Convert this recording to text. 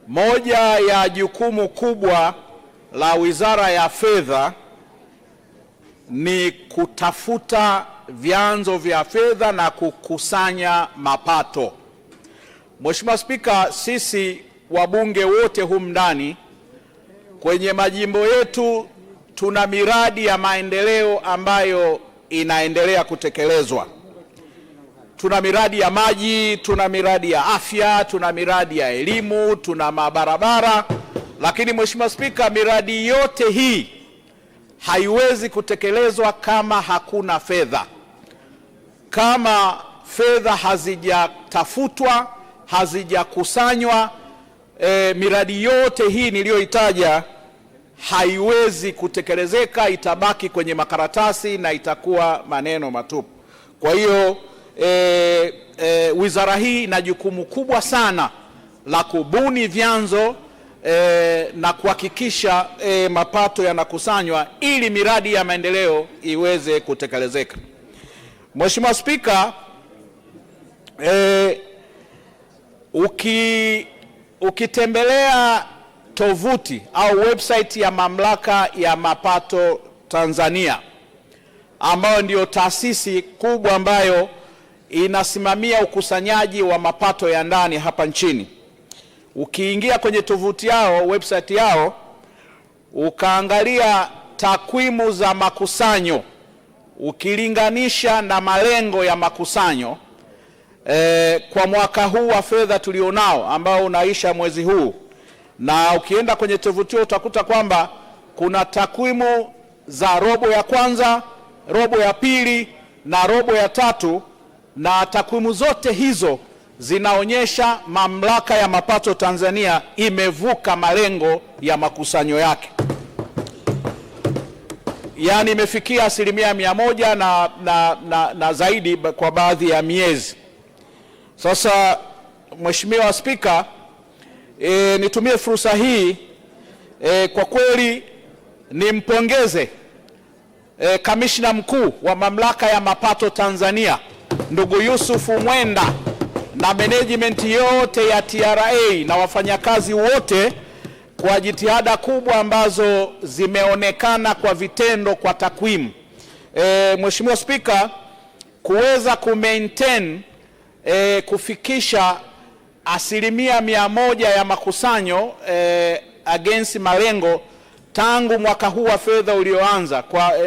Moja ya jukumu kubwa la Wizara ya Fedha ni kutafuta vyanzo vya fedha na kukusanya mapato. Mheshimiwa Spika, sisi wabunge wote humu ndani kwenye majimbo yetu tuna miradi ya maendeleo ambayo inaendelea kutekelezwa. Tuna miradi ya maji, tuna miradi ya afya, tuna miradi ya elimu, tuna mabarabara. Lakini Mheshimiwa Spika, miradi yote hii haiwezi kutekelezwa kama hakuna fedha. Kama fedha hazijatafutwa, hazijakusanywa, miradi yote hii niliyoitaja haiwezi kutekelezeka, itabaki kwenye makaratasi na itakuwa maneno matupu. Kwa hiyo wizara hii ina jukumu kubwa sana la kubuni vyanzo na kuhakikisha mapato yanakusanywa ili miradi ya maendeleo iweze kutekelezeka. Mheshimiwa Spika, ukitembelea tovuti au website ya Mamlaka ya Mapato Tanzania, ambayo ndio taasisi kubwa ambayo inasimamia ukusanyaji wa mapato ya ndani hapa nchini, ukiingia kwenye tovuti yao, website yao, ukaangalia takwimu za makusanyo ukilinganisha na malengo ya makusanyo kwa mwaka huu wa fedha tulionao ambao unaisha mwezi huu, na ukienda kwenye tovuti utakuta kwamba kuna takwimu za robo ya kwanza, robo ya pili na robo ya tatu, na takwimu zote hizo zinaonyesha Mamlaka ya Mapato Tanzania imevuka malengo ya makusanyo yake. Yaani imefikia 100% na zaidi kwa baadhi ya miezi. Sasa Mheshimiwa Spika, nitumie fursa hii kwa kweli nimpongeze Kamishna Mkuu wa Mamlaka ya Mapato Tanzania ndugu Yusuf Mwenda na management yote ya TRA na wafanyakazi wote kwa jitihada kubwa ambazo zimeonekana kwa vitendo, kwa takwimu. Mheshimiwa Spika, kuweza kumaintain kufikisha 100% ya makusanyo against malengo tangu mwaka huu wa fedha ulioanza kwa